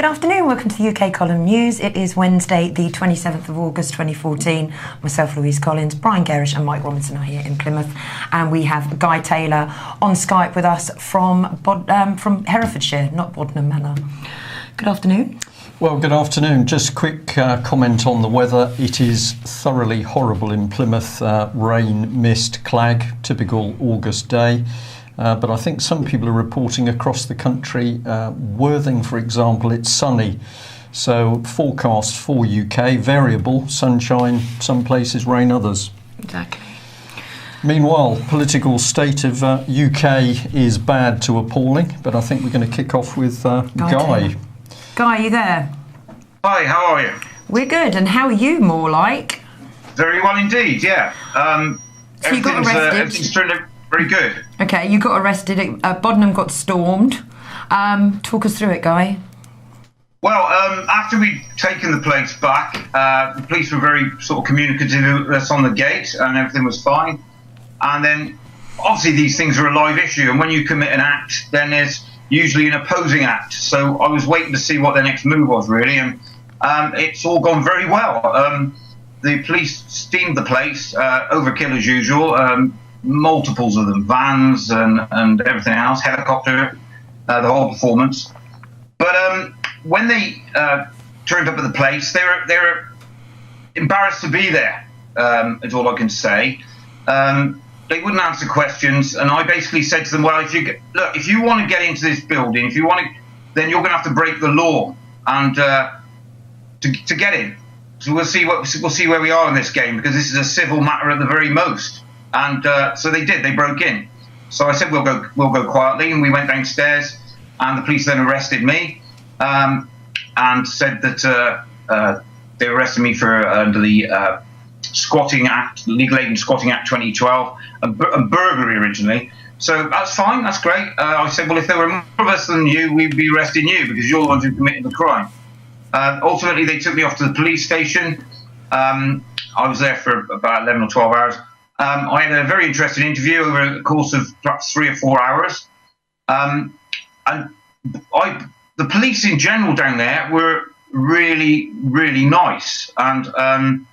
Good afternoon, welcome to the UK Column News. It is Wednesday, the 27th of August 2014. Myself, Louise Collins, Brian Gerrish and Mike Robinson are here in Plymouth. And we have Guy Taylor on Skype with us from Herefordshire, not Bodnam Manor. Good afternoon. Well, good afternoon. Just a quick comment on the weather. It is thoroughly horrible in Plymouth. Rain, mist, clag, typical August day. But I think some people are reporting across the country. Worthing, for example, it's sunny. So forecast for UK, variable, sunshine, some places rain, others. Exactly. Meanwhile, political state of UK is bad to appalling, but I think we're going to kick off with Guy. Guy, are you there? Hi, how are you? We're good, and how are you, more like? Very well indeed, yeah. So you got arrested? Everything's turned out very good. Okay, you got arrested, Bodnam got stormed. Talk us through it, Guy. Well, after we'd taken the place back, the police were very sort of communicative with us on the gate, and everything was fine. And then, obviously, these things are a live issue, and when you commit an act, then there's usually an opposing act. So I was waiting to see what the next move was, really, and it's all gone very well. The police steamed the place, overkill as usual, multiples of them, vans and everything else, helicopter, the whole performance. But when they turned up at the place, they were embarrassed to be there, is all I can say. They wouldn't answer questions, and I basically said to them, well, if you want to get into this building, then you're going to have to break the law and to get in. So we'll see where we are in this game, because this is a civil matter at the very most. And so they did. They broke in. So I said we'll go quietly, and we went downstairs. And the police then arrested me, and said that they arrested me for under the Squatting Act, Legal Aid and Squatting Act 2012, and burglary originally. So that's fine. That's great. I said, well, if there were more of us than you, we'd be arresting you because you're the ones who committed the crime. Ultimately, they took me off to the police station. I was there for about 11 or 12 hours. I had a very interesting interview over the course of perhaps 3 or 4 hours. And the police in general down there were really, really nice. And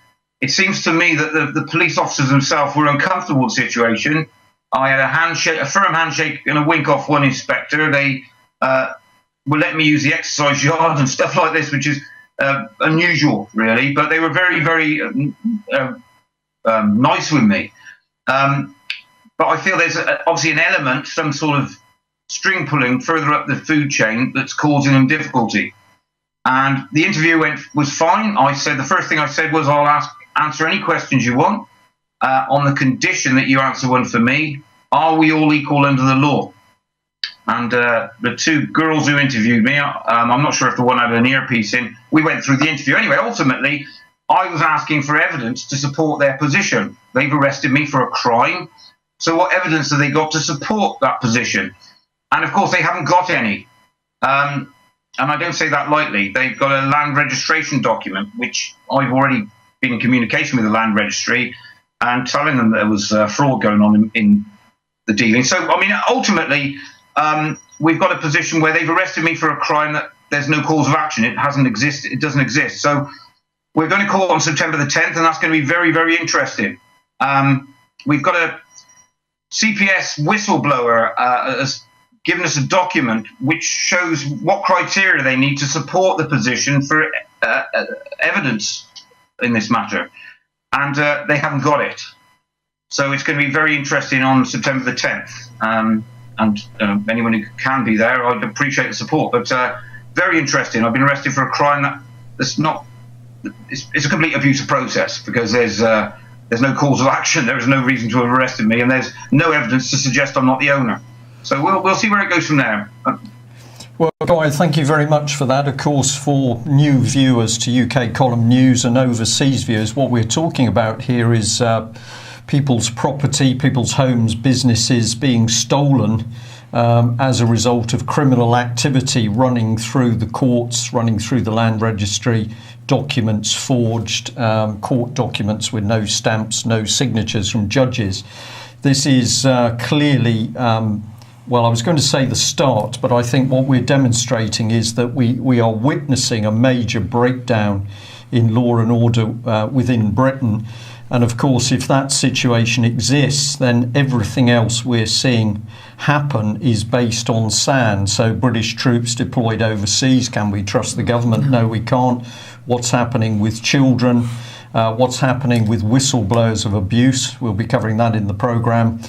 it seems to me that the police officers themselves were uncomfortable with the situation. I had a firm handshake and a wink off one inspector. They were letting me use the exercise yard and stuff like this, which is unusual, really. But they were very, very nice with me. But I feel there's obviously an element, some sort of string pulling further up the food chain that's causing them difficulty. And the interview was fine. The first thing I said was, I'll answer any questions you want on the condition that you answer one for me. Are we all equal under the law? And the two girls who interviewed me, I'm not sure if the one had an earpiece in, we went through the interview. Anyway, ultimately, I was asking for evidence to support their position. They've arrested me for a crime. So what evidence have they got to support that position? And, of course, they haven't got any. And I don't say that lightly. They've got a land registration document, which I've already been in communication with the land registry and telling them that there was fraud going on in the dealing. So, I mean, ultimately, we've got a position where they've arrested me for a crime that there's no cause of action. It doesn't exist. So we're going to court on September the 10th, and that's going to be very, very interesting. We've got a CPS whistleblower has given us a document which shows what criteria they need to support the position for evidence in this matter. And they haven't got it. So it's going to be very interesting on September the 10th. And anyone who can be there, I'd appreciate the support. But very interesting. I've been arrested for a crime that's not... It's a complete abuse of process, because there's no cause of action. There is no reason to have arrested me, and there's no evidence to suggest I'm not the owner. So we'll see where it goes from there. Well, Guy, thank you very much for that. Of course, for new viewers to UK Column News and overseas viewers, what we're talking about here is people's property, people's homes, businesses being stolen as a result of criminal activity running through the courts, running through the land registry, documents forged, court documents with no stamps, no signatures from judges. This is clearly well, I was going to say the start, but I think what we're demonstrating is that we are witnessing a major breakdown in law and order within Britain. And of course, if that situation exists, then everything else we're seeing happen is based on sand. So British troops deployed overseas, can we trust the government? No, we can't. What's happening with children? What's happening with whistleblowers of abuse? We'll be covering that in the programme.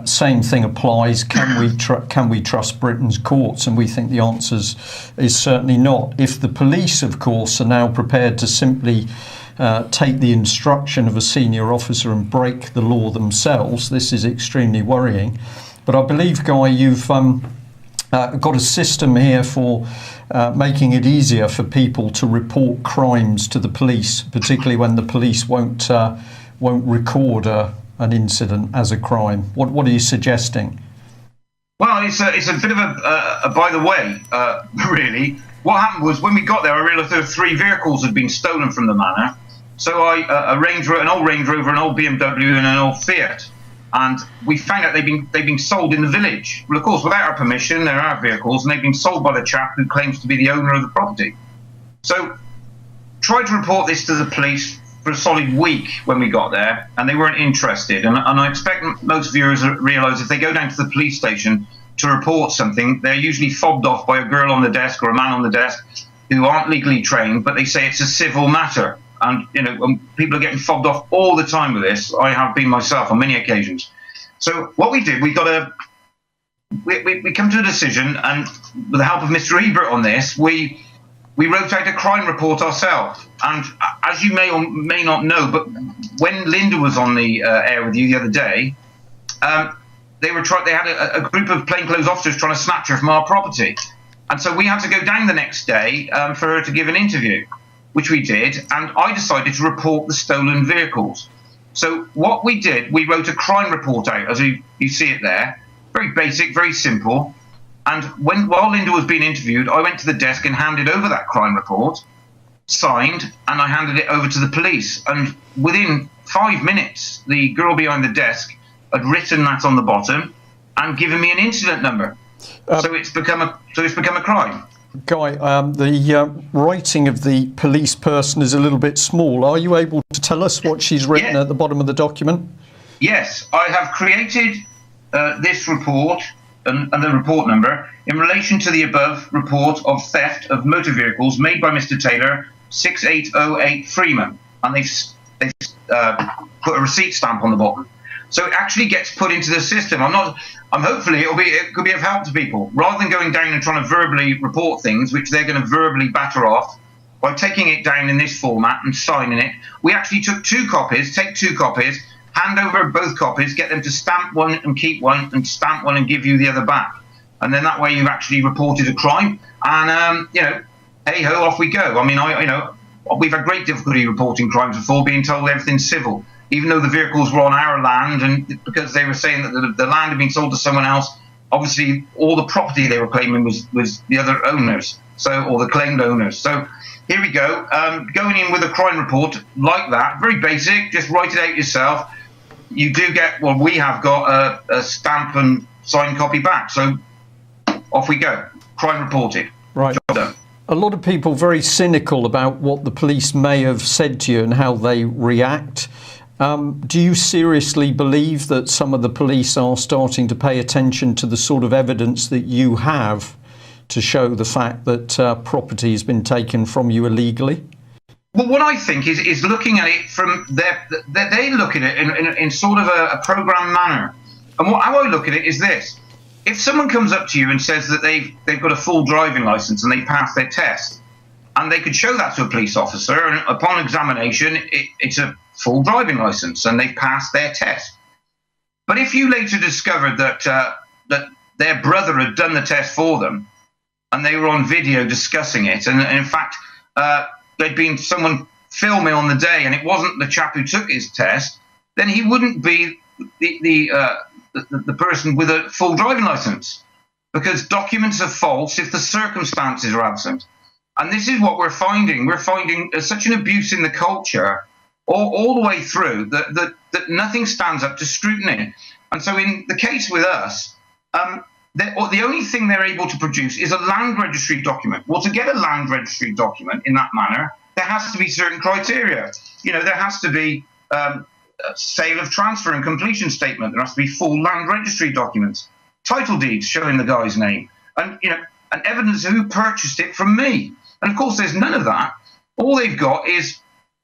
Same thing applies. Can we trust Britain's courts? And we think the answer is certainly not. If the police, of course, are now prepared to simply take the instruction of a senior officer and break the law themselves, this is extremely worrying. But I believe, Guy, you've got a system here for making it easier for people to report crimes to the police, particularly when the police won't record an incident as a crime. What are you suggesting? Well, it's a bit of a by the way, really. What happened was when we got there, I realised there were 3 vehicles had been stolen from the manor. So an old Range Rover, an old BMW, and an old Fiat. And we found out they've been sold in the village. Well, of course, without our permission, they're our vehicles, and they've been sold by the chap who claims to be the owner of the property. So, tried to report this to the police for a solid week when we got there, and they weren't interested. And I expect most viewers realise if they go down to the police station to report something, they're usually fobbed off by a girl on the desk or a man on the desk who aren't legally trained, but they say it's a civil matter. And, people are getting fobbed off all the time with this. I have been myself on many occasions. So what we did, we come to a decision, and with the help of Mr. Ebert on this, we wrote out a crime report ourselves. And as you may or may not know, but when Linda was on the air with you the other day, they had a group of plainclothes officers trying to snatch her from our property. And so we had to go down the next day for her to give an interview, which we did, and I decided to report the stolen vehicles. So what we did, we wrote a crime report out, as you see it there, very basic, very simple. And while Linda was being interviewed, I went to the desk and handed over that crime report, signed, and I handed it over to the police. And within 5 minutes, the girl behind the desk had written that on the bottom and given me an incident number. So it's become a crime. Guy, the writing of the police person is a little bit small. Are you able to tell us what she's written at the bottom of the document? Yes, I have created this report and the report number in relation to the above report of theft of motor vehicles made by Mr. Taylor, 6808 Freeman. And they've put a receipt stamp on the bottom. So it actually gets put into the system. Hopefully it could be of help to people. Rather than going down and trying to verbally report things, which they're going to verbally batter off, by taking it down in this format and signing it, we actually take 2 copies, hand over both copies, get them to stamp one and keep one, and stamp one and give you the other back. And then that way you've actually reported a crime. And, hey ho, off we go. I mean, we've had great difficulty reporting crimes before, being told everything's civil. Even though the vehicles were on our land, and because they were saying that the land had been sold to someone else, obviously all the property they were claiming was the other owners, or the claimed owners. So here we go, going in with a crime report like that, very basic, just write it out yourself. You do get, we have got a stamp and signed copy back. So off we go, crime reported. Right. Job done. A lot of people very cynical about what the police may have said to you and how they react. Do you seriously believe that some of the police are starting to pay attention to the sort of evidence that you have to show the fact that property has been taken from you illegally? Well, what I think is looking at it from they look at it in sort of a programmed manner. And how I look at it is this. If someone comes up to you and says that they've got a full driving licence and they passed their test, and they could show that to a police officer, and upon examination, it's a full driving licence and they've passed their test. But if you later discovered that their brother had done the test for them and they were on video discussing it, and in fact there'd been someone filming on the day and it wasn't the chap who took his test, then he wouldn't be the person with a full driving licence, because documents are false if the circumstances are absent. And this is what we're finding. We're finding such an abuse in the culture all the way through that nothing stands up to scrutiny. And so in the case with us, the only thing they're able to produce is a land registry document. Well, to get a land registry document in that manner, there has to be certain criteria. There has to be a sale of transfer and completion statement. There has to be full land registry documents, title deeds showing the guy's name, and and evidence of who purchased it from me. And of course, there's none of that. All they've got is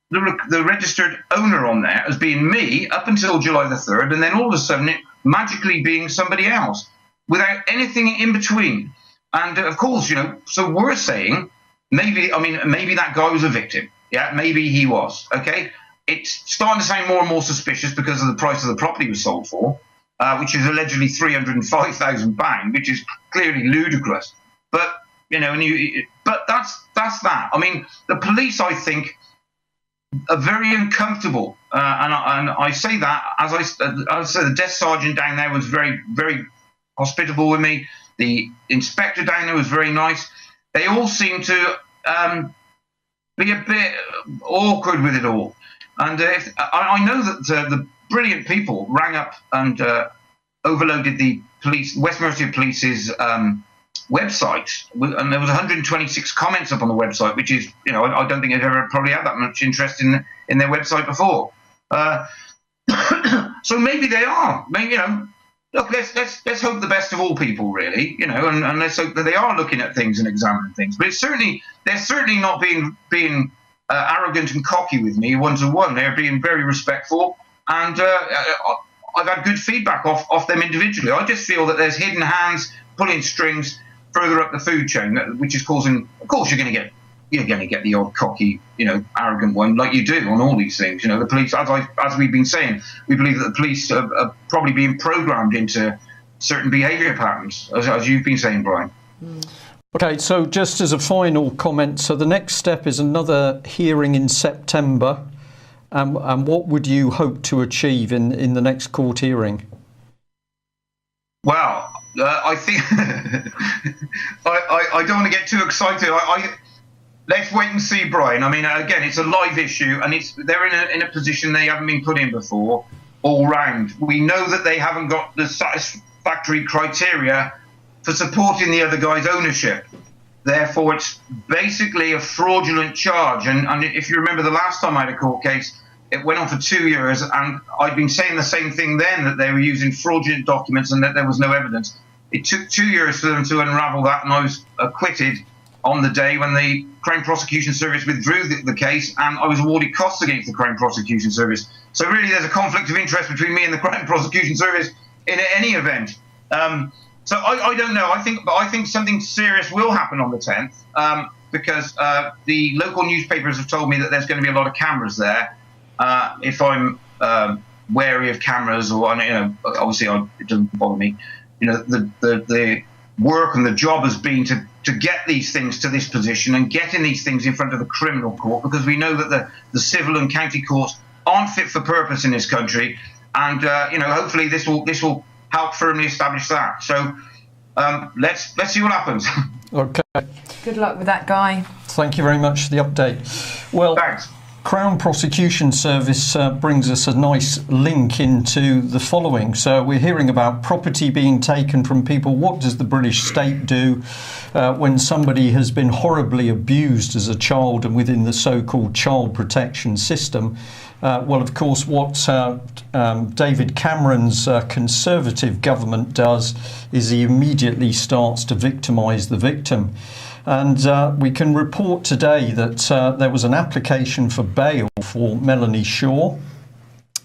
the registered owner on there as being me up until July the 3rd, and then all of a sudden it magically being somebody else without anything in between. And of course, so we're saying maybe that guy was a victim. Yeah, maybe he was. Okay, it's starting to sound more and more suspicious because of the price of the property was sold for, which is allegedly £305,000, which is clearly ludicrous. But but that's that. I mean, the police, I think, are very uncomfortable, and I say that as I said, the desk sergeant down there was very, very hospitable with me. The inspector down there was very nice. They all seem to be a bit awkward with it all. And I know that the brilliant people rang up and overloaded the West Mercia Police's website, and there was 126 comments up on the website, which is, I don't think I've ever probably had that much interest in their website before. So maybe they are. Maybe, look, let's hope the best of all people, really, and let's hope that they are looking at things and examining things. But they're certainly not being arrogant and cocky with me one-to-one. They're being very respectful, and I've had good feedback off them individually. I just feel that there's hidden hands pulling strings further up the food chain, which is causing. Of course, you're going to get the odd cocky, arrogant one, like you do on all these things. The police, as we've been saying, we believe that the police are probably being programmed into certain behaviour patterns, as you've been saying, Brian. Okay, so just as a final comment, so the next step is another hearing in September, and what would you hope to achieve in the next court hearing? Well, I think I don't want to get too excited. Let's wait and see, Brian. I mean, again, it's a live issue, and they're in a position they haven't been put in before, all round. We know that they haven't got the satisfactory criteria for supporting the other guy's ownership. Therefore, it's basically a fraudulent charge. And if you remember the last time I had a court case, it went on for 2 years, and I'd been saying the same thing then, that they were using fraudulent documents and that there was no evidence. It took 2 years for them to unravel that, and I was acquitted on the day when the Crown Prosecution Service withdrew the case, and I was awarded costs against the Crown Prosecution Service. So really there's a conflict of interest between me and the Crown Prosecution Service in any event. So I don't know. I think something serious will happen on the 10th, because the local newspapers have told me that there's going to be a lot of cameras there. If I'm wary of cameras, or obviously it doesn't bother me. The work and the job has been to get these things to this position and getting these things in front of the criminal court, because we know that the civil and county courts aren't fit for purpose in this country, and hopefully this will help firmly establish that. So let's see what happens. Okay. Good luck with that, Guy. Thank you very much for the update. Well, Thanks. Crown Prosecution Service brings us a nice link into the following. So we're hearing about property being taken from people. What does the British state do when somebody has been horribly abused as a child and within the so-called child protection system? Well, of course, what David Cameron's Conservative government does is he immediately starts to victimise the victim. And we can report today that there was an application for bail for Melanie Shaw.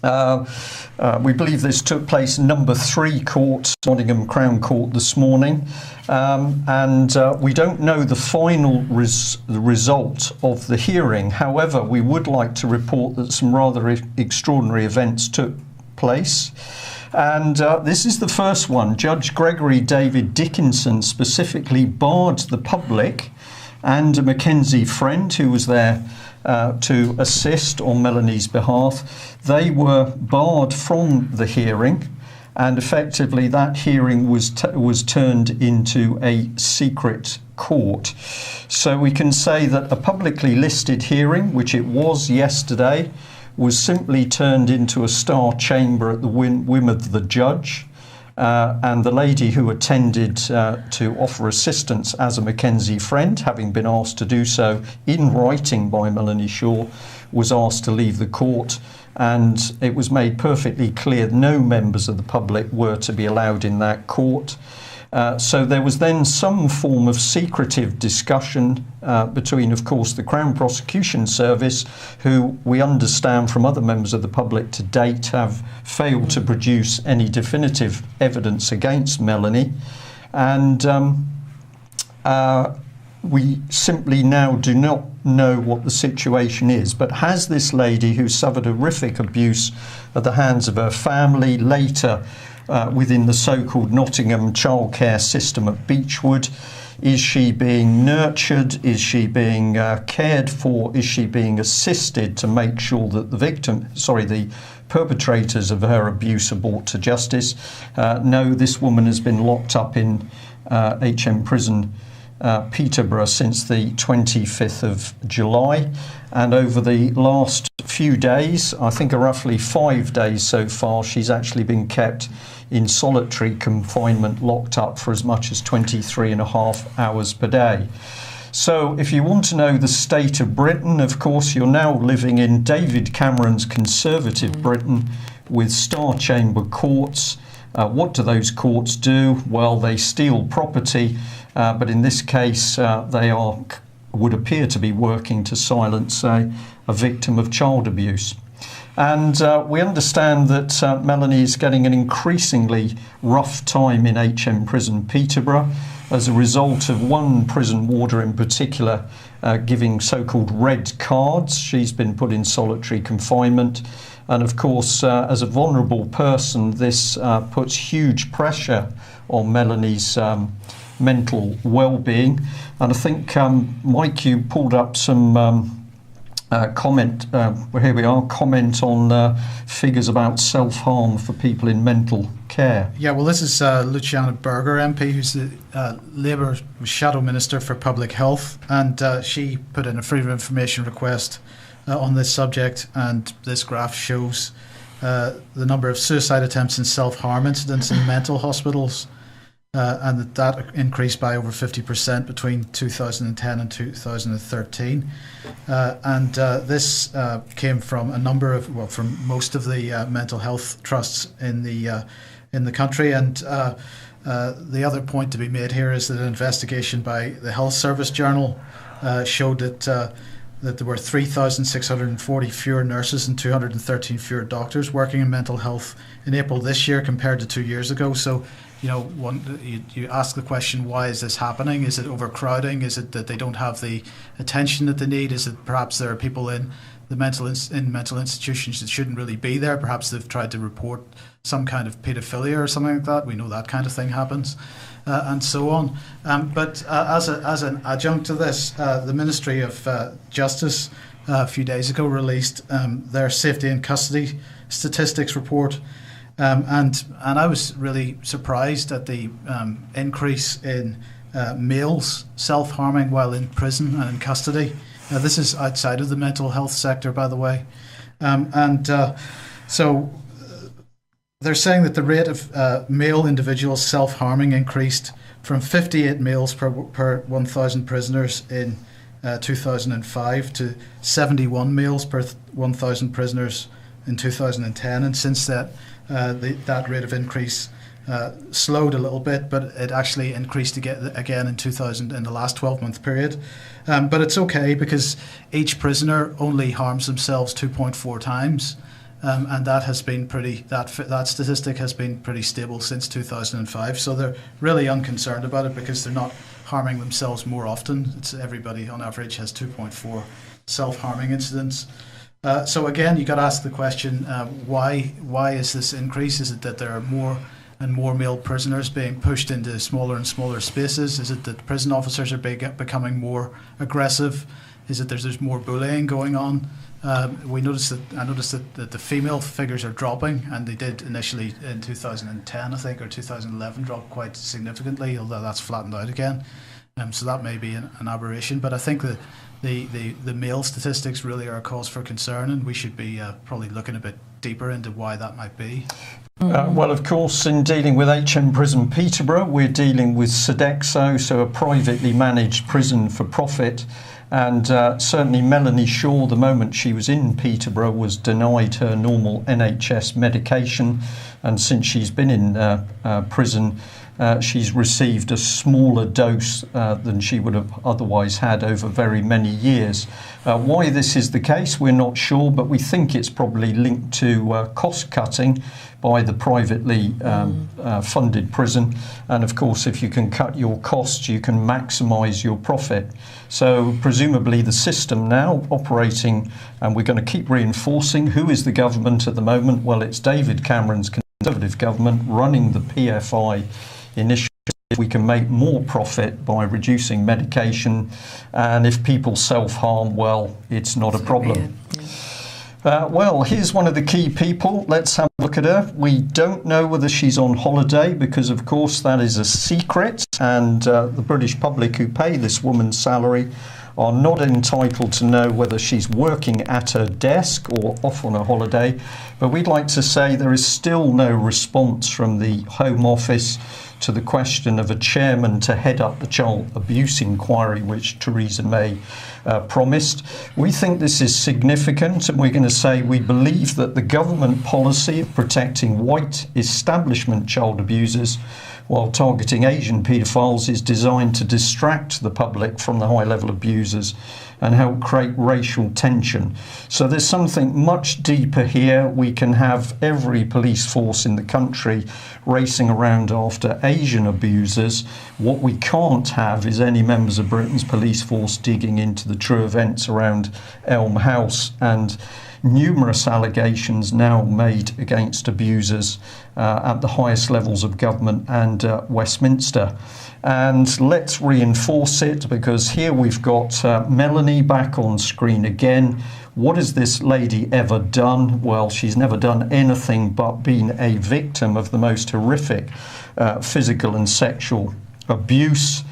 We believe this took place in number 3 court, Nottingham Crown Court, this morning. And we don't know the final result of the hearing. However, we would like to report that some rather extraordinary events took place. And this is the first one. Judge Gregory David Dickinson specifically barred the public and a Mackenzie friend who was there to assist on Melanie's behalf. They were barred from the hearing, and effectively that hearing was turned into a secret court. So we can say that a publicly listed hearing, which it was yesterday, was simply turned into a star chamber at the whim of the judge. and the lady who attended to offer assistance as a Mackenzie friend, having been asked to do so in writing by Melanie Shaw, was asked to leave the court, and it was made perfectly clear no members of the public were to be allowed in that court. So there was then some form of secretive discussion between, of course, the Crown Prosecution Service, who we understand from other members of the public to date have failed to produce any definitive evidence against Melanie. And we simply now do not know what the situation is. But has this lady, who suffered horrific abuse at the hands of her family, later within the so-called Nottingham childcare system at Beechwood, is she being nurtured? Is she being cared for? Is she being assisted to make sure that the perpetrators of her abuse are brought to justice? No, this woman has been locked up in HM Prison Peterborough since the 25th of July, and over the last few days, I think roughly 5 days so far, she's actually been kept in solitary confinement, locked up for as much as 23.5 hours per day. So if you want to know the state of Britain, of course, you're now living in David Cameron's Conservative Britain with Star Chamber courts. What do those courts do? Well, they steal property, but in this case, they would appear to be working to silence a victim of child abuse. And we understand that Melanie is getting an increasingly rough time in HM Prison Peterborough as a result of one prison warder in particular giving so-called red cards. She's been put in solitary confinement. And of course, as a vulnerable person, this puts huge pressure on Melanie's mental well-being. And I think, Mike, you pulled up some comment on figures about self-harm for people in mental care. Yeah, well, this is Luciana Berger MP, who's the Labour Shadow Minister for Public Health, and she put in a freedom of information request on this subject, and this graph shows the number of suicide attempts and self-harm incidents in mental hospitals, and that increased by over 50% between 2010 and 2013. And this came from from most of the mental health trusts in the country. And the other point to be made here is that an investigation by the Health Service Journal showed that there were 3,640 fewer nurses and 213 fewer doctors working in mental health in April this year compared to 2 years ago. So, you ask the question, why is this happening? Is it overcrowding? Is it that they don't have the attention that they need? Is it perhaps there are people in the mental institutions that shouldn't really be there? Perhaps they've tried to report some kind of paedophilia or something like that. We know that kind of thing happens. And so on. But as an adjunct to this, the Ministry of Justice a few days ago released their safety and custody statistics report, and I was really surprised at the increase in males self-harming while in prison and in custody. This is outside of the mental health sector, by the way, so they're saying that the rate of male individuals self-harming increased from 58 males per 1,000 prisoners in 2005 to 71 males per 1,000 prisoners in 2010. And since that rate of increase slowed a little bit, but it actually increased again in the last 12-month period. But it's okay, because each prisoner only harms themselves 2.4 times. And that has been that statistic has been pretty stable since 2005. So they're really unconcerned about it, because they're not harming themselves more often. It's everybody on average has 2.4 self-harming incidents. So again, you got to ask the question, why is this increase? Is it that there are more and more male prisoners being pushed into smaller and smaller spaces? Is it that prison officers are becoming more aggressive? Is it there's more bullying going on? I noticed that the female figures are dropping, and they did initially in 2010, I think, or 2011, drop quite significantly, although that's flattened out again. So that may be an aberration, but I think that the male statistics really are a cause for concern, and we should be probably looking a bit deeper into why that might be. Well, of course, in dealing with HM Prison Peterborough, we're dealing with Sodexo, so a privately managed prison for profit. And certainly Melanie Shaw, the moment she was in Peterborough, was denied her normal NHS medication. And since she's been in prison, she's received a smaller dose than she would have otherwise had over very many years. Why this is the case, we're not sure, but we think it's probably linked to cost cutting by the privately funded prison. And of course, if you can cut your costs, you can maximise your profit. So presumably the system now operating, and we're going to keep reinforcing, who is the government at the moment? Well, it's David Cameron's Conservative government running the PFI initiative. We can make more profit by reducing medication, and if people self-harm, well, it's not a problem. Well, here's one of the key people. Let's have a look at her. We don't know whether she's on holiday because, of course, that is a secret, and the British public who pay this woman's salary are not entitled to know whether she's working at her desk or off on a holiday. But we'd like to say there is still no response from the Home Office to the question of a chairman to head up the child abuse inquiry, which Theresa May promised. We think this is significant, and we're going to say we believe that the government policy of protecting white establishment child abusers while targeting Asian paedophiles is designed to distract the public from the high-level abusers and help create racial tension. So there's something much deeper here. We can have every police force in the country racing around after Asian abusers. What we can't have is any members of Britain's police force digging into the true events around Elm House, and numerous allegations now made against abusers at the highest levels of government and Westminster. And let's reinforce it, because here we've got Melanie back on screen again. What has this lady ever done? Well, she's never done anything but been a victim of the most horrific physical and sexual abuse.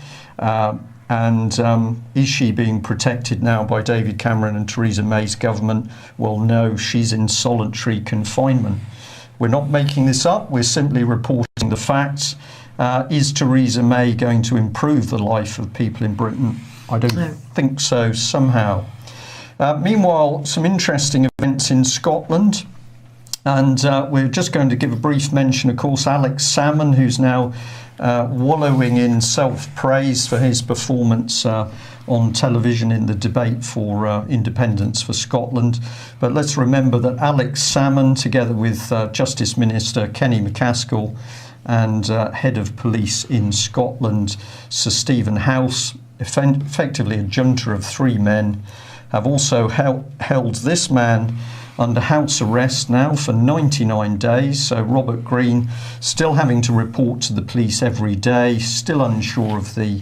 Is she being protected now by David Cameron and Theresa May's government? Well, no, she's in solitary confinement. We're not making this up, we're simply reporting the facts. Is Theresa May going to improve the life of people in Britain? I don't think so, somehow. Meanwhile, some interesting events in Scotland. And we're just going to give a brief mention, of course, Alex Salmond, who's now wallowing in self-praise for his performance on television in the debate for independence for Scotland. But let's remember that Alex Salmond, together with Justice Minister Kenny McCaskill and Head of Police in Scotland, Sir Stephen House, effectively a junta of three men, have also held this man under house arrest now for 99 days. So Robert Green still having to report to the police every day, still unsure of the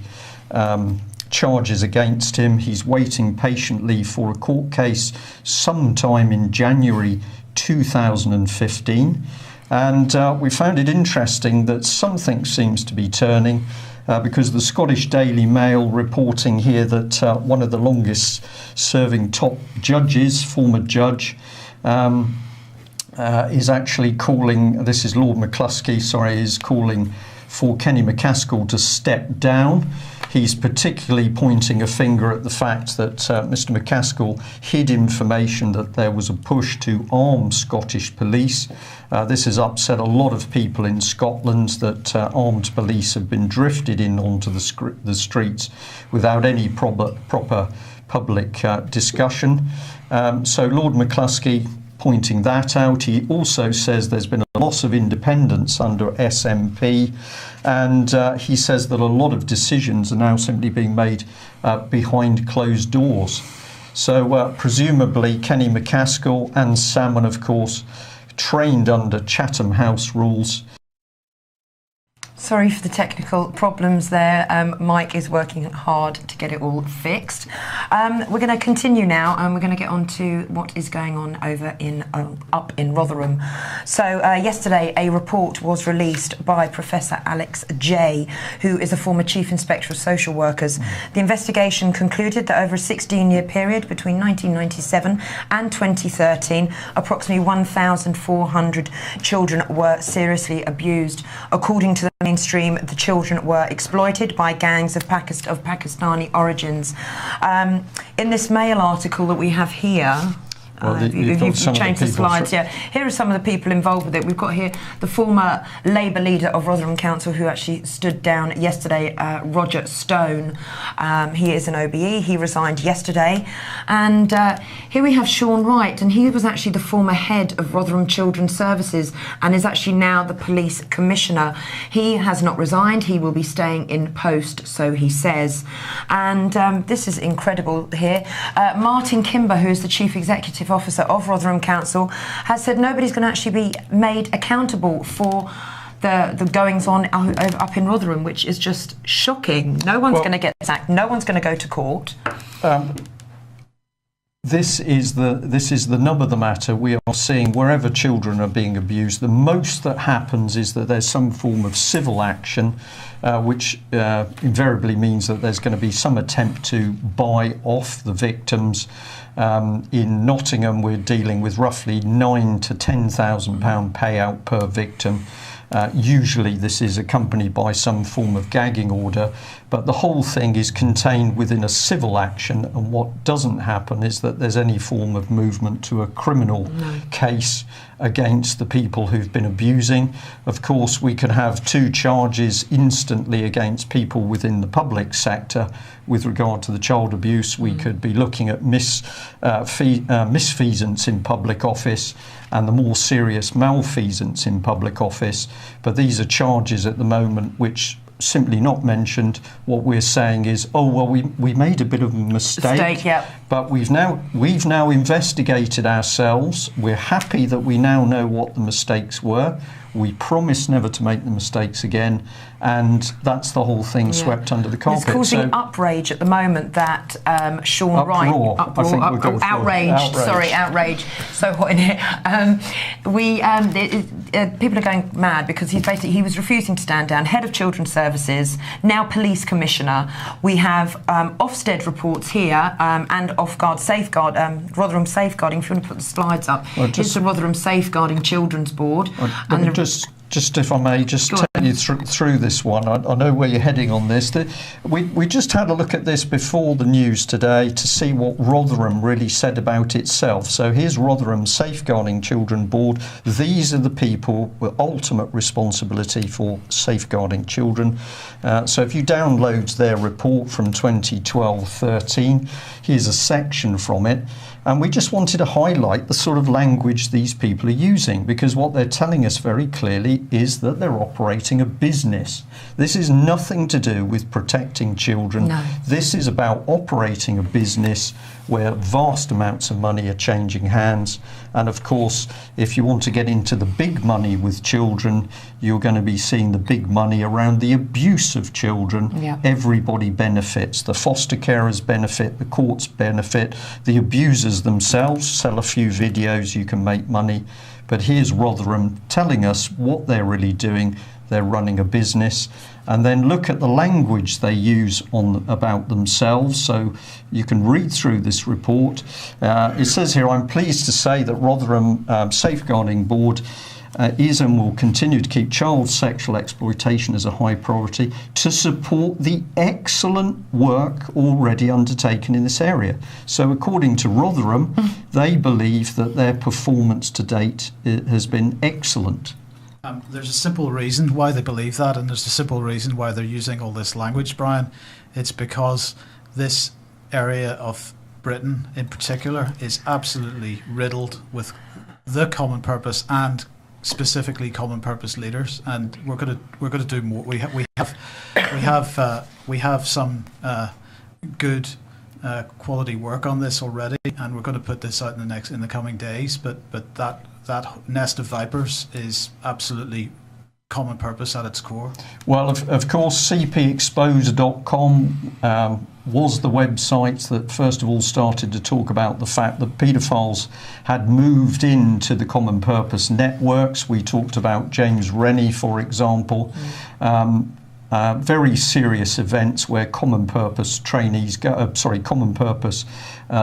charges against him. He's waiting patiently for a court case sometime in January 2015. And we found it interesting that something seems to be turning, because the Scottish Daily Mail reporting here that one of the longest serving top judges, former judge, is actually calling, this is Lord McCluskey, sorry, is calling for Kenny McCaskill to step down. He's particularly pointing a finger at the fact that Mr McCaskill hid information that there was a push to arm Scottish police. This has upset a lot of people in Scotland, that armed police have been drifted in onto the streets without any proper public discussion. So Lord McCluskey pointing that out. He also says there's been a loss of independence under SNP, and he says that a lot of decisions are now simply being made behind closed doors. So presumably Kenny McCaskill and Salmond, of course, trained under Chatham House rules, Sorry for the technical problems there. Mike is working hard to get it all fixed. We're going to continue now, and we're going to get on to what is going on over in up in Rotherham. So yesterday, a report was released by Professor Alex Jay, who is a former Chief Inspector of Social Workers. The investigation concluded that over a 16-year period between 1997 and 2013, approximately 1,400 children were seriously abused. According to the mainstream, the children were exploited by gangs of Pakistani origins. In this Mail article that we have here, you've changed the slides, yeah. Here are some of the people involved with it. We've got here the former Labour leader of Rotherham Council, who actually stood down yesterday, Roger Stone. He is an OBE. He resigned yesterday. And here we have Sean Wright, and he was actually the former head of Rotherham Children's Services and is actually now the police commissioner. He has not resigned. He will be staying in post, so he says. And this is incredible here. Martin Kimber, who is the chief executive officer of Rotherham Council, has said nobody's going to actually be made accountable for the goings on up in Rotherham, which is just shocking. No one's going to get sacked. No one's going to go to court. This is the nub of the matter. We are seeing wherever children are being abused, the most that happens is that there's some form of civil action, which invariably means that there's going to be some attempt to buy off the victims. In Nottingham, we're dealing with roughly £9,000 to £10,000 payout per victim. Usually this is accompanied by some form of gagging order, but the whole thing is contained within a civil action, and what doesn't happen is that there's any form of movement to a criminal case against the people who've been abusing. Of course, we can have 2 charges instantly against people within the public sector. With regard to the child abuse, we could be looking at misfeasance in public office and the more serious malfeasance in public office. But these are charges at the moment which simply not mentioned. What we're saying is, oh well, we made a bit of a mistake, but we've now investigated ourselves. We're happy that we now know what the mistakes were. We promise never to make the mistakes again, and that's the whole thing swept under the carpet. It's causing outrage at the moment that Sean Wright... Outrage. So hot in here. People are going mad because he was refusing to stand down. Head of Children's Services, now Police Commissioner. We have Ofsted reports here and Rotherham Safeguarding. If you want to put the slides up. Here's the Rotherham Safeguarding Children's Board. Just if I may, just take you through this one. I know where you're heading on this. We just had a look at this before the news today to see what Rotherham really said about itself. So here's Rotherham Safeguarding Children Board. These are the people with ultimate responsibility for safeguarding children. So if you download their report from 2012-13, here's a section from it. And we just wanted to highlight the sort of language these people are using, because what they're telling us very clearly is that they're operating a business. This is nothing to do with protecting children. No. This is about operating a business where vast amounts of money are changing hands. And of course, if you want to get into the big money with children, you're going to be seeing the big money around the abuse of children. Yeah. Everybody benefits. The foster carers benefit, the courts benefit, the abusers themselves sell a few videos, you can make money. But here's Rotherham telling us what they're really doing. They're running a business. And then look at the language they use about themselves. So you can read through this report. It says here, I'm pleased to say that Rotherham Safeguarding Board is and will continue to keep child sexual exploitation as a high priority to support the excellent work already undertaken in this area. So according to Rotherham, they believe that their performance to date has been excellent. There's a simple reason why they believe that, and there's a simple reason why they're using all this language, Brian. It's because this area of Britain in particular is absolutely riddled with the common purpose and specifically common purpose leaders, and we're going to do more. We have some good quality work on this already, and we're going to put this out in the coming days. But that nest of vipers is absolutely common purpose at its core? Well, of course, cpexposure.com was the website that first of all started to talk about the fact that paedophiles had moved into the common purpose networks. We talked about James Rennie, for example. Very serious events where common purpose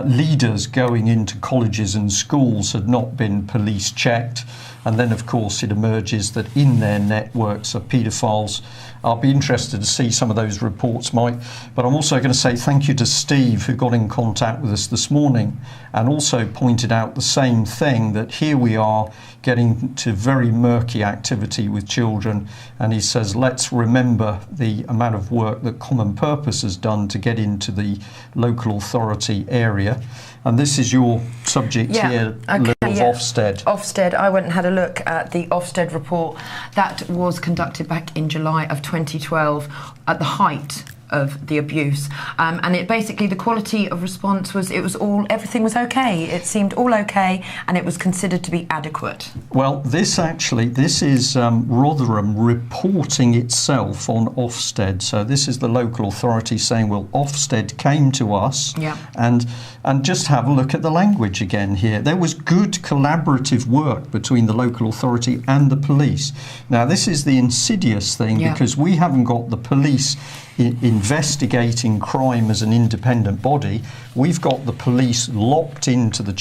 leaders going into colleges and schools had not been police checked. And then, of course, it emerges that in their networks are paedophiles. I'll be interested to see some of those reports, Mike. But I'm also going to say thank you to Steve, who got in contact with us this morning and also pointed out the same thing, that here we are getting to very murky activity with children. And he says, let's remember the amount of work that Common Purpose has done to get into the local authority area. And this is your subject here, Lou, of Ofsted. Ofsted, I went and had a look at the Ofsted report that was conducted back in July of 2012 at the height of the abuse, and it basically, the quality of response was, everything was okay. It seemed all okay, and it was considered to be adequate. Well, this is Rotherham reporting itself on Ofsted. So this is the local authority saying, well, Ofsted came to us, and just have a look at the language again here. There was good collaborative work between the local authority and the police. Now, this is the insidious thing, because we haven't got the police investigating crime as an independent body. We've got the police locked into the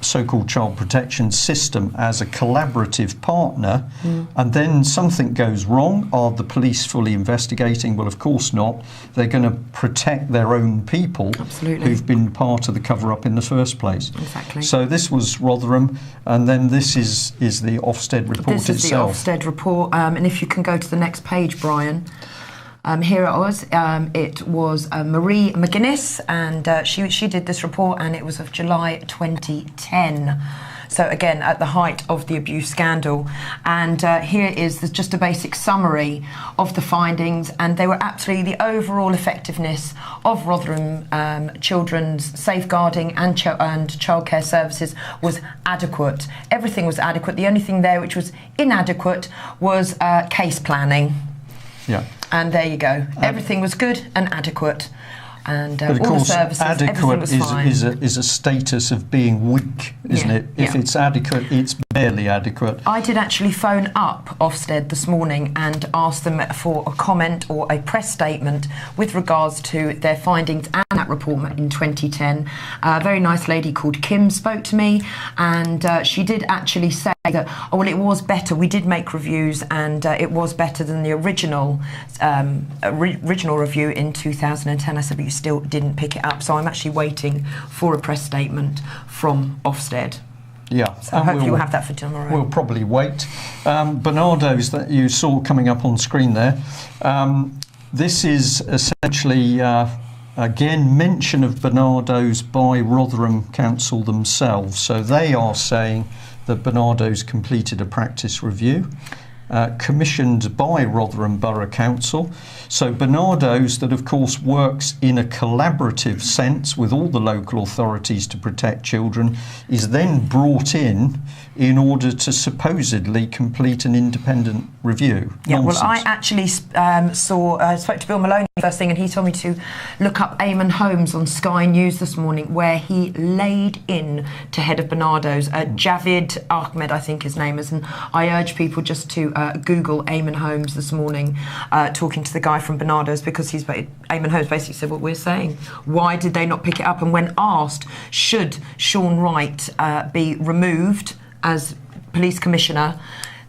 so-called child protection system as a collaborative partner, and then something goes wrong. Are the police fully investigating? Well, of course not. They're going to protect their own people who've been part of the cover-up in the first place. Exactly. So this was Rotherham, and then this is the Ofsted report itself. This is the Ofsted report, and if you can go to the next page, Brian. Here it was. It was Marie McGuinness, and she did this report, and it was of July 2010. So again, at the height of the abuse scandal. And here is just a basic summary of the findings, and they were absolutely the overall effectiveness of Rotherham children's safeguarding and childcare services was adequate. Everything was adequate. The only thing there which was inadequate was case planning. Yeah. And there you go. Everything was good and adequate. And but of all course, the services, adequate was fine. is a status of being weak, isn't it? If it's adequate, it's barely adequate. I did actually phone up Ofsted this morning and ask them for a comment or a press statement with regards to their findings and that report in 2010. A very nice lady called Kim spoke to me, and she did actually say that, oh, well, it was better. We did make reviews, and it was better than the original review in 2010. I said, but you still didn't pick it up. So I'm actually waiting for a press statement from Ofsted. Yeah, so hopefully we'll have that for tomorrow. We'll probably wait. Bernardo's that you saw coming up on screen there. This is essentially, again, mention of Bernardo's by Rotherham Council themselves. So they are saying that Bernardo's completed a practice review commissioned by Rotherham Borough Council. So Bernardo's, that of course works in a collaborative sense with all the local authorities to protect children, is then brought in order to supposedly complete an independent review. Yeah, Nonsense. well, I actually spoke to Bill Maloney first thing, and he told me to look up Eamon Holmes on Sky News this morning, where he laid in to head of Bernardo's, Javid Ahmed, I think his name is, and I urge people just to Google Eamon Holmes this morning, talking to the guy from Bernardo's, because Eamon Holmes basically said what we're saying. Why did they not pick it up? And when asked, should Sean Wright be removed as police commissioner,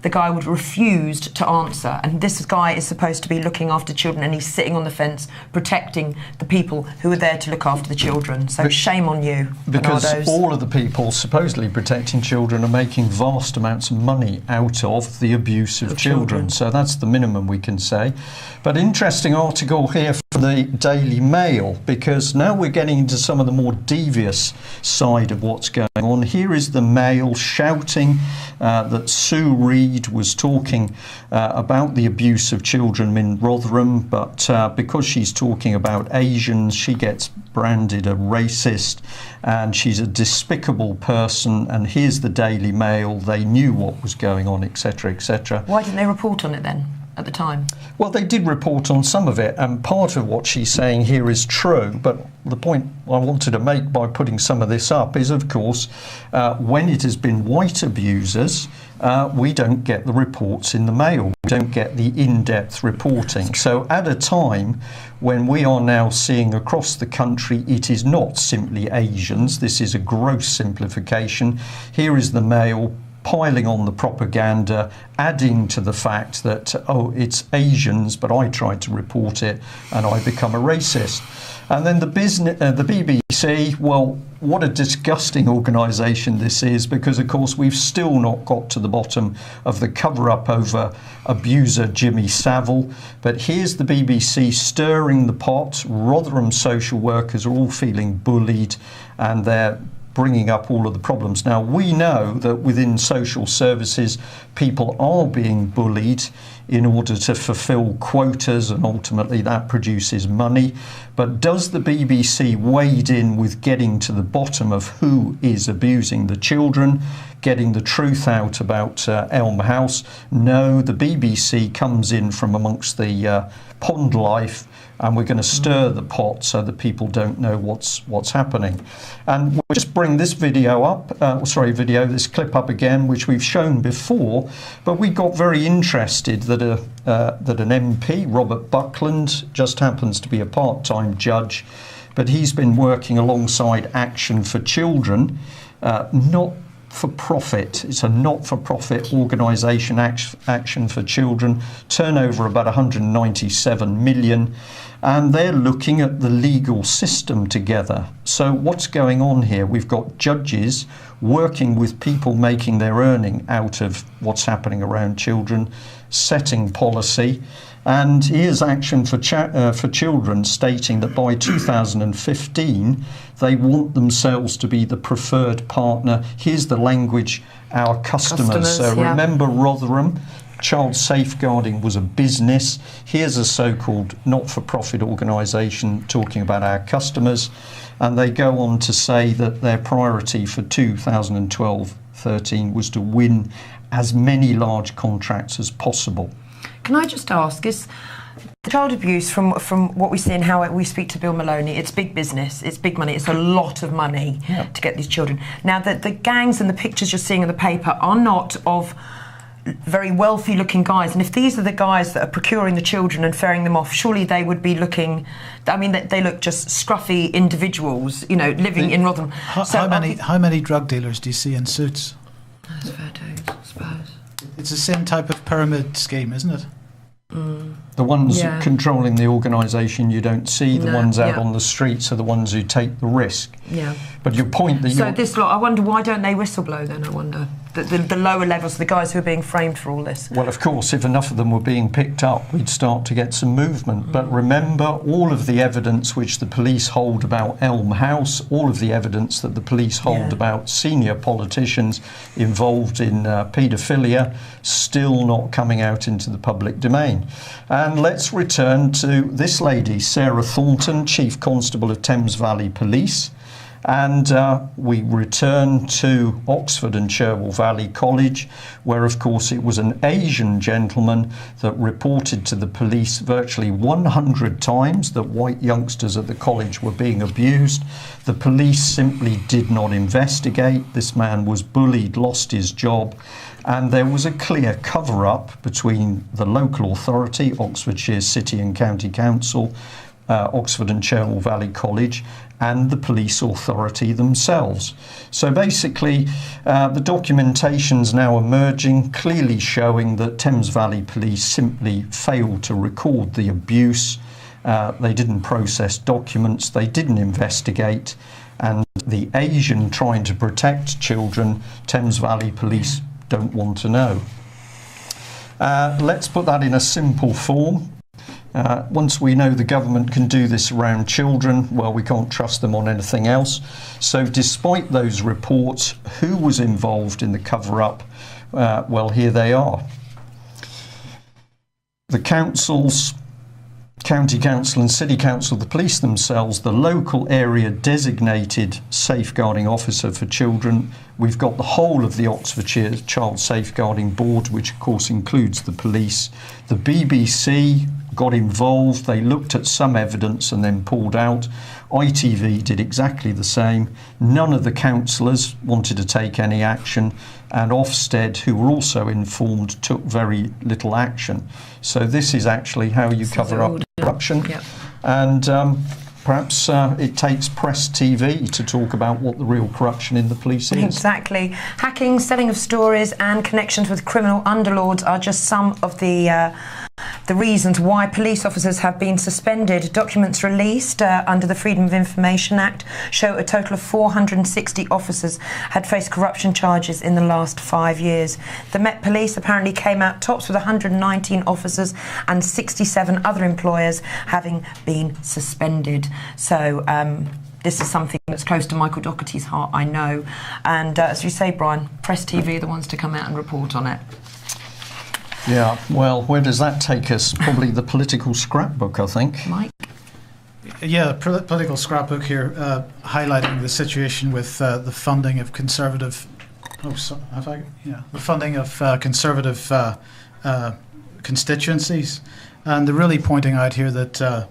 the guy would refused to answer. And this guy is supposed to be looking after children, and he's sitting on the fence protecting the people who are there to look after the children. So shame on you, because Bernardo's. All of the people supposedly protecting children are making vast amounts of money out of the abuse of children. So that's the minimum we can say. But interesting article here from the Daily Mail, because now we're getting into some of the more devious side of what's going on. Here is the Mail shouting that Sue Reed Reid was talking about the abuse of children in Rotherham, but because she's talking about Asians, she gets branded a racist, and she's a despicable person. And here's the Daily Mail, they knew what was going on, etc., etc. Why didn't they report on it then at the time? Well, they did report on some of it, and part of what she's saying here is true, but the point I wanted to make by putting some of this up is, of course, when it has been white abusers, we don't get the reports in the Mail. We don't get the in-depth reporting. So at a time when we are now seeing across the country it is not simply Asians, this is a gross simplification. Here is the Mail piling on the propaganda, adding to the fact that, oh, it's Asians, but I tried to report it and I become a racist. And then the BBC, well, what a disgusting organisation this is, because of course we've still not got to the bottom of the cover-up over abuser Jimmy Savile. But here's the BBC stirring the pot. Rotherham social workers are all feeling bullied, and they're bringing up all of the problems. Now, we know that within social services, people are being bullied in order to fulfil quotas, and ultimately that produces money. But does the BBC wade in with getting to the bottom of who is abusing the children, getting the truth out about Elm House? No, the BBC comes in from amongst the pond life, and we're going to stir the pot so that people don't know what's happening. And we'll just bring this video up, this clip up again, which we've shown before, but we got very interested that an MP, Robert Buckland, just happens to be a part-time judge, but he's been working alongside Action for Children, not for profit. It's a not-for-profit organisation, Action for Children, turnover about 197 million, and they're looking at the legal system together. So what's going on here? We've got judges working with people making their earning out of what's happening around children, setting policy. And here's Action for Children stating that by 2015 they want themselves to be the preferred partner. Here's the language, our customers. So yeah. Remember Rotherham, child safeguarding was a business. Here's a so-called not-for-profit organisation talking about our customers, and they go on to say that their priority for 2012-13 was to win as many large contracts as possible. Can I just ask, is the child abuse, from what we see and how we speak to Bill Maloney, it's big business, it's big money, it's a lot of money to get these children. Now, the gangs and the pictures you're seeing in the paper are not of very wealthy looking guys, and if these are the guys that are procuring the children and ferrying them off, surely they would be looking, I mean, they look just scruffy individuals, you know, living in Rotherham. How many drug dealers do you see in suits? That's fair dues, I suppose. It's the same type of pyramid scheme, isn't it? The ones controlling the organisation you don't see, the ones out on the streets are the ones who take the risk. Yeah. But your point that so this lot, I wonder, why don't they whistleblow then, I wonder? The lower levels, the guys who are being framed for all this. Well, of course, if enough of them were being picked up, we'd start to get some movement. But remember, all of the evidence which the police hold about Elm House, all of the evidence that the police hold about senior politicians involved in paedophilia, still not coming out into the public domain. And let's return to this lady, Sarah Thornton, Chief Constable of Thames Valley Police. And we return to Oxford and Cherwell Valley College, where of course it was an Asian gentleman that reported to the police virtually 100 times that white youngsters at the college were being abused. The police simply did not investigate. This man was bullied, lost his job, and there was a clear cover-up between the local authority, Oxfordshire City and County Council, Oxford and Cherwell Valley College, and the police authority themselves. So basically, the documentation's now emerging, clearly showing that Thames Valley Police simply failed to record the abuse. They didn't process documents, they didn't investigate, and the Asian trying to protect children, Thames Valley Police don't want to know. Let's put that in a simple form. Once we know the government can do this around children, well, we can't trust them on anything else. So despite those reports, who was involved in the cover-up? well, here they are. The councils, County Council and City Council, the police themselves, the local area designated safeguarding officer for children. We've got the whole of the Oxfordshire Child Safeguarding Board, which of course includes the police. The BBC got involved. They looked at some evidence and then pulled out. ITV did exactly the same. None of the councillors wanted to take any action, and Ofsted, who were also informed, took very little action. So this is actually how you cover up corruption. Yep. And perhaps it takes Press TV to talk about what the real corruption in the police is. Exactly. Hacking, selling of stories and connections with criminal underlords are just some of the reasons why police officers have been suspended. Documents released under the Freedom of Information Act show a total of 460 officers had faced corruption charges in the last 5 years. The Met Police apparently came out tops with 119 officers and 67 other employers having been suspended. So this is something that's close to Michael Doherty's heart, I know. And as you say, Brian, Press TV are the ones to come out and report on it. Yeah, well, where does that take us? Probably the political scrapbook, I think. Mike? Yeah, political scrapbook here, highlighting the situation with the funding of conservative. The funding of conservative constituencies, and they're really pointing out here that the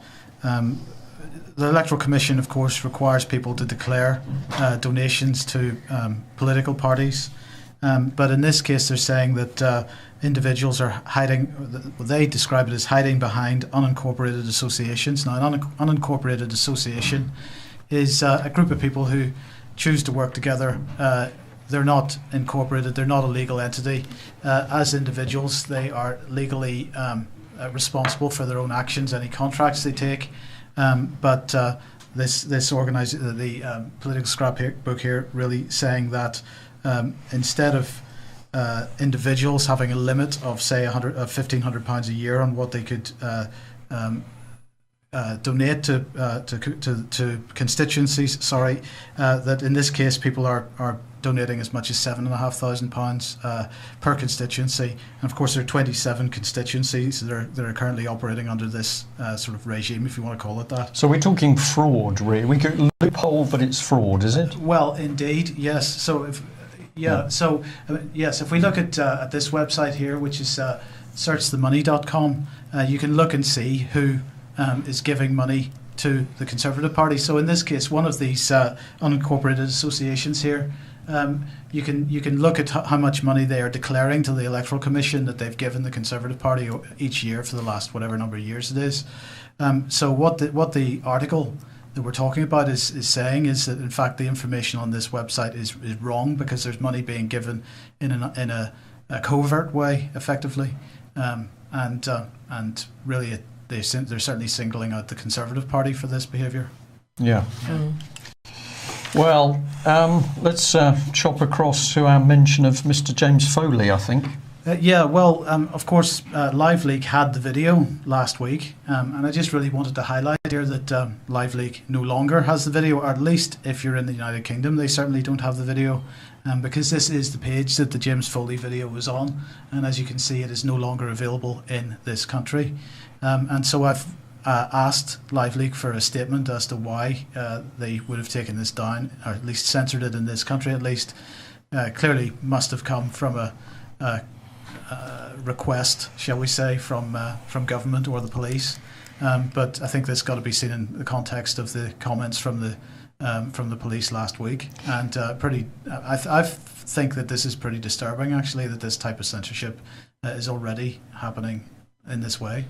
Electoral Commission, of course, requires people to declare donations to political parties, but in this case, they're saying that individuals are hiding. They describe it as hiding behind unincorporated associations. Now, an unincorporated association is a group of people who choose to work together. They're not incorporated. They're not a legal entity. As individuals, they are legally responsible for their own actions, any contracts they take. But this the political scrapbook here really saying that instead of individuals having a limit of say £1,500 a year on what they could donate to constituencies, that in this case people are donating as much as £7,500 per constituency, and of course there are 27 constituencies that are currently operating under this sort of regime, if you want to call it that. So we're talking fraud, really. We could loophole, but it's fraud, is it? Well, indeed, yes. So if if we look at this website here, which is searchthemoney.com, you can look and see who is giving money to the Conservative Party. So in this case, one of these unincorporated associations here, you can look at how much money they are declaring to the Electoral Commission that they've given the Conservative Party each year for the last whatever number of years it is. So what the article that we're talking about is saying is that in fact the information on this website is wrong, because there's money being given in a covert way, effectively, and really they're certainly singling out the Conservative Party for this behaviour. Yeah. Well, let's chop across to our mention of Mr. James Foley, I think. Of course, LiveLeak had the video last week, and I just really wanted to highlight here that LiveLeak no longer has the video, or at least if you're in the United Kingdom, they certainly don't have the video, because this is the page that the James Foley video was on, and as you can see, it is no longer available in this country. And so I've asked LiveLeak for a statement as to why they would have taken this down, or at least censored it in this country. At least clearly must have come from a request, shall we say, from government or the police. But I think this got to be seen in the context of the comments from the police last week, and I think that this is pretty disturbing, actually, that this type of censorship is already happening in this way.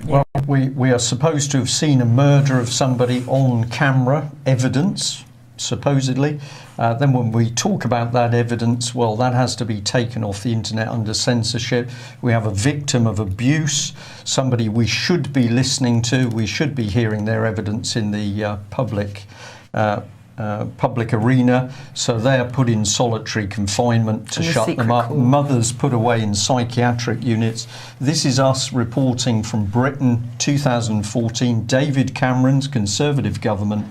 Well, we are supposed to have seen a murder of somebody on camera, evidence, supposedly. Then when we talk about that evidence, well, that has to be taken off the internet under censorship. We have a victim of abuse, somebody we should be listening to, we should be hearing their evidence in the public arena, so they're put in solitary confinement to shut them up. Mothers put away in psychiatric units. This is us reporting from Britain, 2014, David Cameron's Conservative government.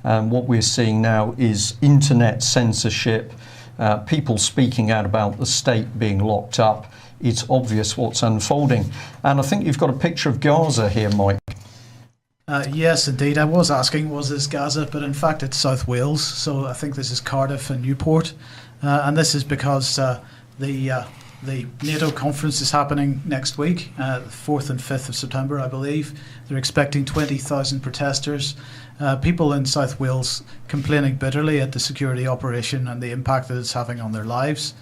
What we're seeing now is internet censorship, people speaking out about the state being locked up. It's obvious what's unfolding. And I think you've got a picture of Gaza here, Mike. Yes, indeed. I was asking, was this Gaza? But in fact, it's South Wales. So I think this is Cardiff and Newport. And this is because the NATO conference is happening next week, the 4th and 5th of September, I believe. They're expecting 20,000 protesters. People in South Wales complaining bitterly at the security operation and the impact that it's having on their lives.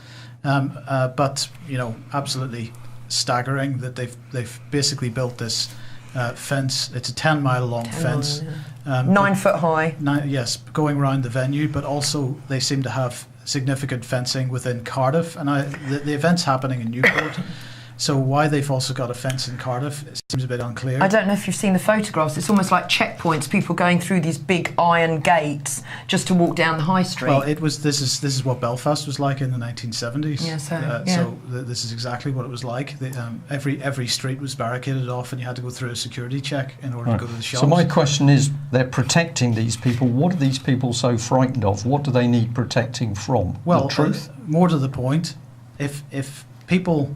But, you know, absolutely staggering that they've basically built this fence. It's a 10-mile long fence. 9 foot high. Yes, going around the venue, but also they seem to have significant fencing within Cardiff. And the event's happening in Newport. So why they've also got a fence in Cardiff, it seems a bit unclear. I don't know if you've seen the photographs. It's almost like checkpoints, people going through these big iron gates just to walk down the high street. Well, this is what Belfast was like in the 1970s. Yeah, So this is exactly what it was like. Every street was barricaded off and you had to go through a security check in order to go to the shops. So my question is, they're protecting these people. What are these people so frightened of? What do they need protecting from? Well, the truth? More to the point, if people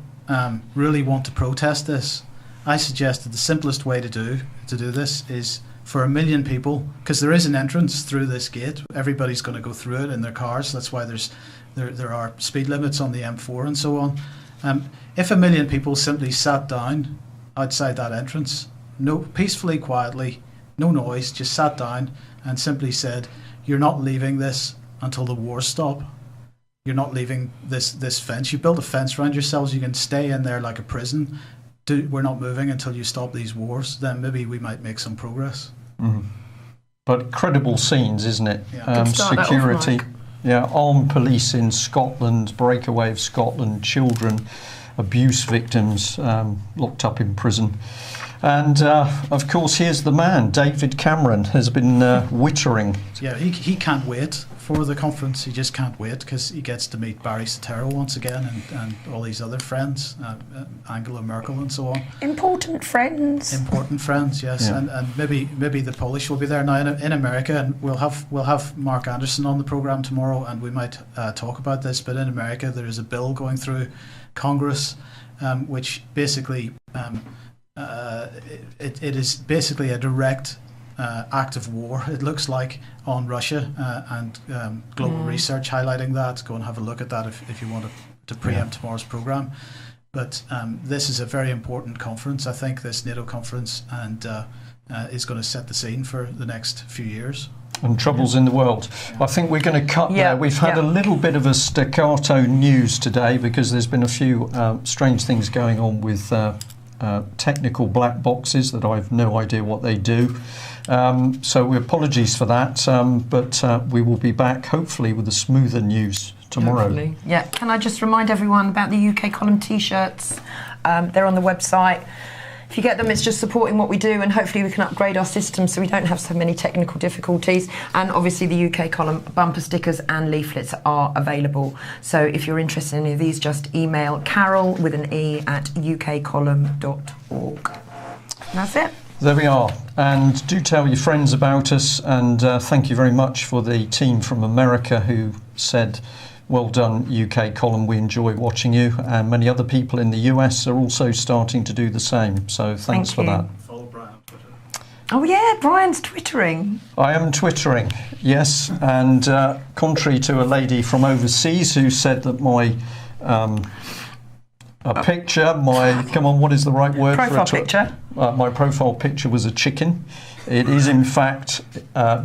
really want to protest this, I suggest that the simplest way to do this is for 1 million people, because there is an entrance through this gate. Everybody's going to go through it in their cars. That's why there are speed limits on the M4 and so on. If 1 million people simply sat down outside that entrance, peacefully, quietly, no noise, just sat down and simply said, "You're not leaving this until the wars stop. You're not leaving this fence. You build a fence around yourselves. You can stay in there like a prison. We're not moving until you stop these wars. Then maybe we might make some progress." But credible scenes, isn't it? Yeah. Security, armed police in Scotland, breakaway of Scotland, children, abuse victims locked up in prison. And of course, here's the man, David Cameron, has been wittering. Yeah, he can't wait for the conference. He just can't wait because he gets to meet Barry Soetoro once again and all these other friends, Angela Merkel and so on. Important friends. Important friends, yes. Yeah. And maybe the Polish will be there now in America, and we'll have Mark Anderson on the programme tomorrow, and we might talk about this. But in America, there is a bill going through Congress, which basically it is basically a direct act of war, it looks like, on Russia, and global research highlighting that. Go and have a look at that if you want to preempt tomorrow's programme. But this is a very important conference, I think, this NATO conference, and is going to set the scene for the next few years. And troubles in the world. I think we're going to cut there. We've had a little bit of a staccato news today because there's been a few strange things going on with technical black boxes that I've no idea what they do. So apologies for that, but we will be back hopefully with a smoother news tomorrow. Hopefully. Yeah, can I just remind everyone about the UK Column t-shirts? They're on the website. If you get them, it's just supporting what we do, and hopefully we can upgrade our system so we don't have so many technical difficulties. And obviously the UK Column bumper stickers and leaflets are available. So if you're interested in any of these, just email Carol with an E at ukcolumn.org. And that's it. There we are. And do tell your friends about us, and thank you very much for the team from America who said, "Well done, UK Column, we enjoy watching you," and many other people in the US are also starting to do the same, so thanks for that. Follow Brian on Twitter. Oh yeah, Brian's twittering. I am twittering, yes, and contrary to a lady from overseas who said that my come on, what is the right word profile for a picture? My profile picture was a chicken. It is in fact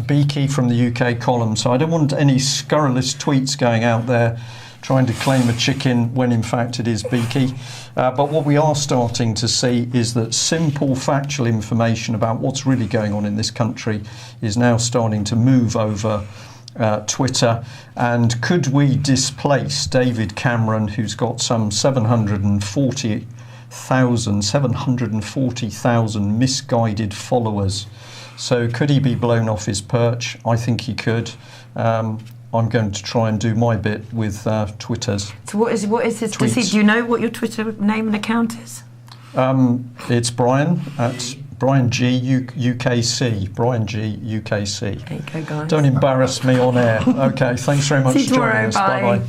Beaky from the UK Column, so I don't want any scurrilous tweets going out there trying to claim a chicken when in fact it is Beaky. But what we are starting to see is that simple factual information about what's really going on in this country is now starting to move over Twitter. And could we displace David Cameron, who's got some 740,000 misguided followers? So could he be blown off his perch? I think he could. I'm going to try and do my bit with Twitters. So what is his? Do you know what your Twitter name and account is? It's Brian at Brian G UKC. Brian G UKC. There you go, guys. Don't embarrass me on air. Okay, thanks very much See you for joining tomorrow. us. Bye Bye.